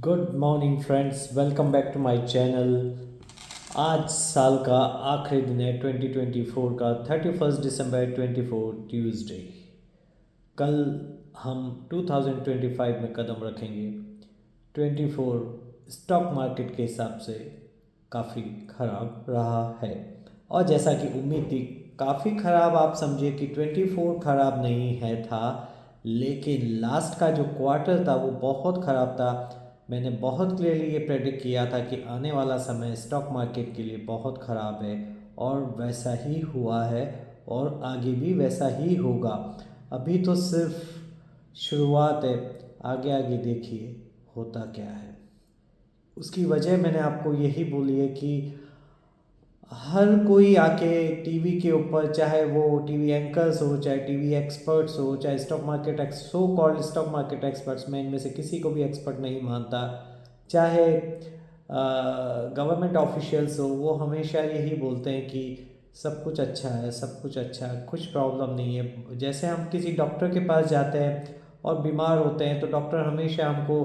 Good morning friends, welcome back to my channel. आज साल का आखिरी दिन है 2024 का 31 दिसंबर 24 ट्यूसडे। कल हम 2025 में कदम रखेंगे। 24 स्टॉक मार्केट के हिसाब से काफ़ी ख़राब रहा है और जैसा कि उम्मीद थी काफ़ी ख़राब। आप समझिए कि 24 ख़राब नहीं है था, लेकिन लास्ट का जो क्वार्टर था वो बहुत ख़राब था। मैंने बहुत क्लियरली ये प्रेडिक्ट किया था कि आने वाला समय स्टॉक मार्केट के लिए बहुत ख़राब है और वैसा ही हुआ है और आगे भी वैसा ही होगा। अभी तो सिर्फ शुरुआत है, आगे आगे देखिए होता क्या है। उसकी वजह मैंने आपको यही बोली है कि हर कोई आके टीवी के ऊपर, चाहे वो टीवी एंकर्स हो, चाहे टीवी एक्सपर्ट्स हो, चाहे stock market so called stock market experts, मैं इनमें से किसी को भी एक्सपर्ट नहीं मानता, चाहे गवर्नमेंट ऑफिशियल्स हो, वो हमेशा यही बोलते हैं कि सब कुछ अच्छा है, सब कुछ अच्छा है, कुछ प्रॉब्लम नहीं है। जैसे हम किसी डॉक्टर के पास जाते हैं और बीमार होते हैं तो डॉक्टर हमेशा हमको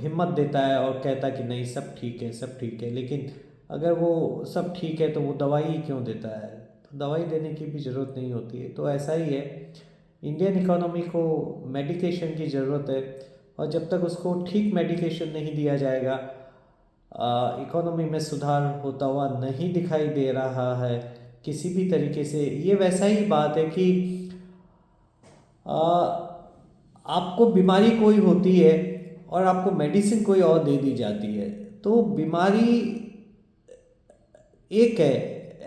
हिम्मत देता है और कहता है कि नहीं सब ठीक है, सब ठीक है। लेकिन अगर वो सब ठीक है तो वो दवाई क्यों देता है? तो दवाई देने की भी ज़रूरत नहीं होती है। तो ऐसा ही है, इंडियन इकोनॉमी को मेडिकेशन की ज़रूरत है और जब तक उसको ठीक मेडिकेशन नहीं दिया जाएगा, इकोनॉमी में सुधार होता हुआ नहीं दिखाई दे रहा है किसी भी तरीके से। ये वैसा ही बात है कि आ, आपको बीमारी कोई होती है और आपको मेडिसिन कोई और दे दी जाती है, तो बीमारी एक है,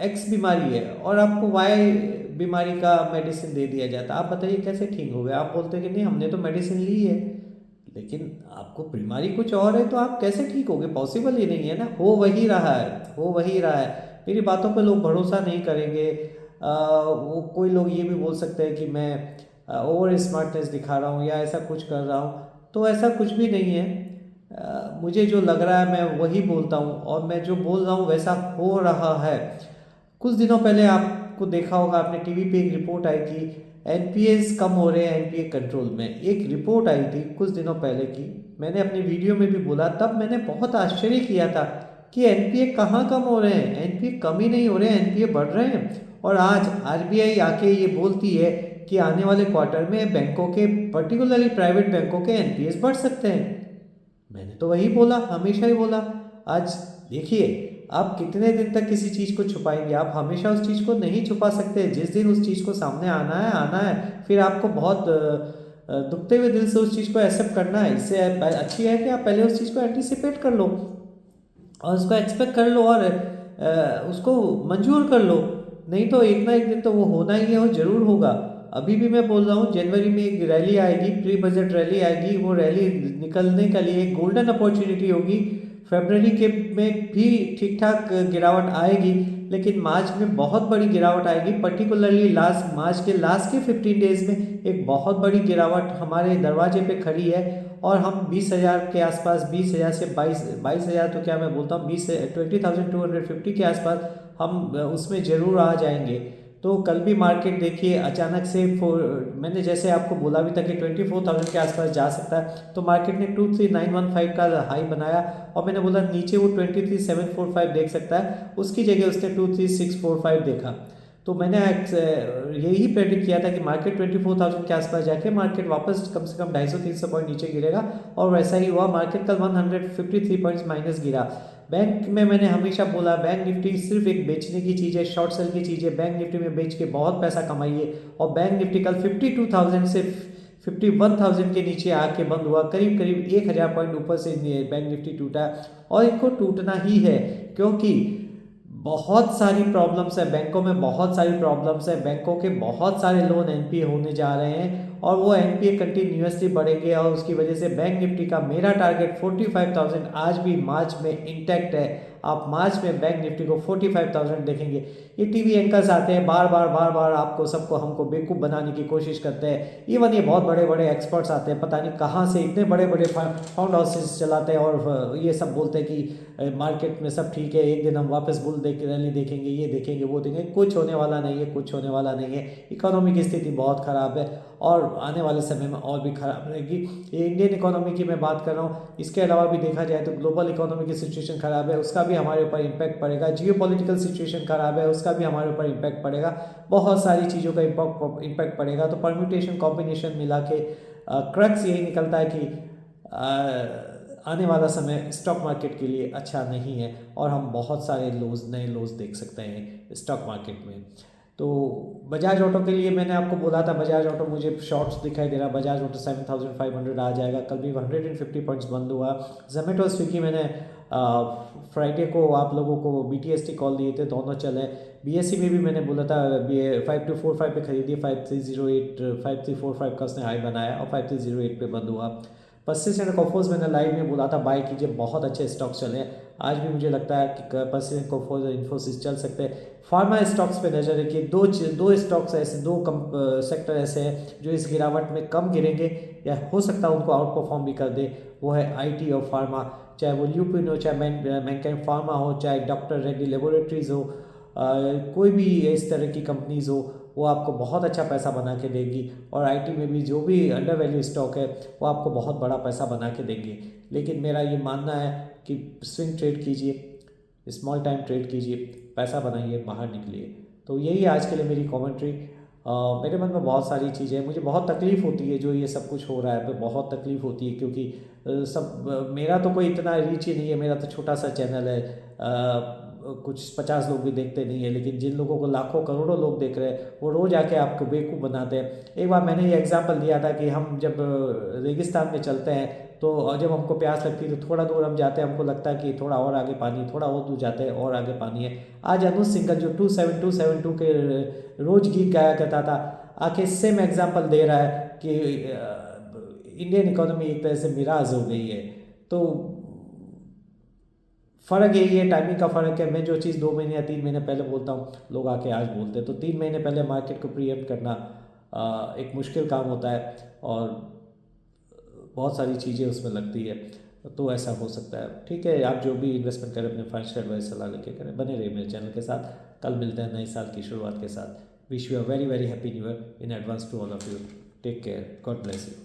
एक्स बीमारी है और आपको वाई बीमारी का मेडिसिन दे दिया जाता है। आप बताइए कैसे ठीक हो गया? आप बोलते हैं कि नहीं हमने तो मेडिसिन ली है, लेकिन आपको बीमारी कुछ और है, तो आप कैसे ठीक होगे? पॉसिबल ही नहीं है ना। हो वही रहा है, हो वही रहा है। मेरी बातों पे लोग भरोसा नहीं करेंगे। वो कोई लोग ये भी बोल सकते हैं कि मैं ओवर स्मार्टनेस दिखा रहा हूँ या ऐसा कुछ कर रहा हूँ, तो ऐसा कुछ भी नहीं है। मुझे जो लग रहा है मैं वही बोलता हूँ और मैं जो बोल रहा हूँ वैसा हो रहा है। कुछ दिनों पहले आपको देखा होगा, आपने टीवी पे एक रिपोर्ट आई कि एनपीएस कम हो रहे हैं, एनपीए कंट्रोल में। एक रिपोर्ट आई थी कुछ दिनों पहले की, मैंने अपनी वीडियो में भी बोला, तब मैंने बहुत आश्चर्य किया था कि एनपीए कहाँ कम हो रहे हैं? एनपीए कम ही नहीं हो रहे हैं, एनपीए बढ़ रहे हैं। और आज आरबीआई आके ये बोलती है कि आने वाले क्वार्टर में बैंकों के, पर्टिकुलरली प्राइवेट बैंकों के एनपीएस बढ़ सकते हैं। मैंने तो वही बोला, हमेशा ही बोला। आज देखिए, आप कितने दिन तक किसी चीज़ को छुपाएंगे? आप हमेशा उस चीज़ को नहीं छुपा सकते। जिस दिन उस चीज़ को सामने आना है आना है, फिर आपको बहुत दुखते हुए दिल से उस चीज़ को एक्सेप्ट करना है। इससे अच्छी है कि आप पहले उस चीज़ को एंटिसिपेट कर लो और उसको एक्सपेक्ट कर लो और उसको मंजूर कर लो। नहीं तो एक ना एक दिन तो वो होना ही है और ज़रूर होगा। अभी भी मैं बोल रहा हूँ, जनवरी में एक रैली आएगी, प्री बजट रैली आएगी। वो रैली निकलने के लिए एक गोल्डन अपॉर्चुनिटी होगी। फरवरी के में भी ठीक ठाक गिरावट आएगी, लेकिन मार्च में बहुत बड़ी गिरावट आएगी। पर्टिकुलरली लास्ट मार्च के लास्ट के 15 डेज में एक बहुत बड़ी गिरावट हमारे दरवाजे पे खड़ी है और हम 20,000 के आसपास, 20,000 से 22,000 तो क्या मैं बोलता हूँ, 20,250 के आसपास हम उसमें ज़रूर आ जाएंगे। तो कल भी मार्केट देखिए अचानक से मैंने जैसे आपको बोला भी था कि 24,000 के आसपास जा सकता है, तो मार्केट ने 23,915 का हाई बनाया और मैंने बोला नीचे वो 23,745 देख सकता है, उसकी जगह उसने 23,645 देखा। तो मैंने यही प्रेडिक्ट किया था कि मार्केट 24,000 के आसपास जाके मार्केट वापस कम से कम 250-300 पॉइंट नीचे गिरेगा और वैसा ही हुआ। मार्केट कल 153 पॉइंट्स माइनस गिरा। बैंक में मैंने हमेशा बोला, बैंक निफ्टी सिर्फ एक बेचने की चीज़ है, शॉर्ट सेल की चीज़ है। बैंक निफ्टी में बेच के बहुत पैसा कमाइए। और बैंक निफ्टी कल 52,000 से 51,000 के नीचे आके बंद हुआ, करीब करीब 1,000 पॉइंट ऊपर से बैंक निफ्टी टूटा और इनको टूटना ही है, क्योंकि बहुत सारी प्रॉब्लम्स है बैंकों में, बहुत सारी प्रॉब्लम्स है। बैंकों के बहुत सारे लोन एनपीए होने जा रहे हैं और वो एनपीए कंटिन्यूसली बढ़ेंगे और उसकी वजह से बैंक निफ्टी का मेरा टारगेट 45,000 आज भी मार्च में इंटैक्ट है। आप मार्च में बैंक निफ्टी को 45,000 देखेंगे। ये टीवी एंकर्स आते हैं बार बार आपको सबको हमको बेवकूफ़ बनाने की कोशिश करते हैं। इवन ये बहुत बड़े बड़े एक्सपर्ट्स आते हैं, पता नहीं कहाँ से इतने बड़े बड़े फाउंड हाउसेस चलाते हैं और ये सब बोलते हैं कि मार्केट में सब ठीक है, एक दिन हम वापस बुल रैली देखेंगे, ये देखेंगे वो देखेंगे। कुछ होने वाला नहीं है, कुछ होने वाला नहीं है। इकोनॉमी की स्थिति बहुत ख़राब है और आने वाले समय में और भी ख़राब रहेगी। ये इंडियन इकोनॉमी की मैं बात कर रहा हूँ, इसके अलावा भी देखा जाए तो ग्लोबल इकोनॉमी की सिचुएशन ख़राब है, उसका भी हमारे ऊपर इम्पैक्ट पड़ेगा। जियोपॉलिटिकल सिचुएशन ख़राब है, उसका भी हमारे ऊपर इम्पैक्ट पड़ेगा। बहुत सारी चीज़ों का इम्पैक्ट पड़ेगा। तो परम्यूटेशन कॉम्बिनेशन मिला के क्रक्स यही निकलता है कि आने वाला समय स्टॉक मार्केट के लिए अच्छा नहीं है और हम बहुत सारे नए लोज देख सकते हैं स्टॉक मार्केट में। तो बजाज ऑटो के लिए मैंने आपको बोला था, बजाज ऑटो मुझे शॉर्ट्स दिखाई दे रहा, बजाज ऑटो 7,500 आ जाएगा। कल भी 150 पॉइंट्स बंद हुआ। जोमेटो स्विगी मैंने फ्राइडे को आप लोगों को BTST कॉल दिए थे, दोनों चले। BSE में भी मैंने बोला था 5245 पे खरीदिए, 5345 का उसने हाई बनाया और 5308 पे बंद हुआ। पर्सिस्टेंट कॉफोर्स मैंने लाइव में बोला था बाय कीजिए, बहुत अच्छे स्टॉक चले। आज भी मुझे लगता है कि पर्सिस्टेंट कॉफोर्स, इन्फोसिस चल सकते हैं। फार्मा स्टॉक्स पे नजर रखिए। दो स्टॉक्स ऐसे, सेक्टर ऐसे हैं जो इस गिरावट में कम गिरेंगे या हो सकता है उनको आउट परफॉर्म भी कर दे। वो है IT और फार्मा, चाहे वो ल्यूपिन हो, चाहे मैनकाइंड फार्मा हो, चाहे डॉक्टर रेड्डी लेबोरेटरीज हो, कोई भी इस तरह की कंपनीज हो, वो आपको बहुत अच्छा पैसा बना के देगी। और IT में भी जो भी अंडर वैल्यू स्टॉक है वो आपको बहुत बड़ा पैसा बना के देंगे। लेकिन मेरा ये मानना है कि स्विंग ट्रेड कीजिए, स्मॉल टाइम ट्रेड कीजिए, पैसा बनाइए, बाहर निकलिए। तो यही आज के लिए मेरी कमेंट्री। मेरे मन में बहुत सारी चीज़ें हैं, मुझे बहुत तकलीफ़ होती है जो ये सब कुछ हो रहा है, बहुत तकलीफ़ होती है क्योंकि मेरा तो कोई इतना रीच ही नहीं है, मेरा तो छोटा सा चैनल है। कुछ 50 लोग भी देखते नहीं है, लेकिन जिन लोगों को लाखों करोड़ों लोग देख रहे हैं वो रोज़ आके आपको बेवकूफ़ बनाते हैं। एक बार मैंने ये एग्जांपल दिया था कि हम जब रेगिस्तान में चलते हैं तो जब हमको प्यास लगती है तो थोड़ा दूर हम जाते हैं, हमको लगता है कि थोड़ा और आगे पानी, थोड़ा और दूर जाते हैं और आगे पानी है। आज अनुज सिंघल जो 27272 के रोज गीत गाया करता था, आके सेम एग्जाम्पल दे रहा है कि इंडियन इकोनॉमी एक तरह से मिराज हो गई है। तो फ़र्क यही है, टाइमिंग का फ़र्क है। मैं जो चीज़ 2 महीने या 3 महीने पहले बोलता हूँ, लोग आके आज बोलते हैं। तो 3 महीने पहले मार्केट को प्रीएम्प्ट करना एक मुश्किल काम होता है और बहुत सारी चीज़ें उसमें लगती है। तो ऐसा हो सकता है। ठीक है, आप जो भी इन्वेस्टमेंट करें अपने फाइनेंशियल एडवाइस सलाह लेके करें। बने रहिए मेरे चैनल के साथ। कल मिलते हैं नए साल की शुरुआत के साथ। Wish you a very very happy new year in advance to all of you. Take care, God bless you.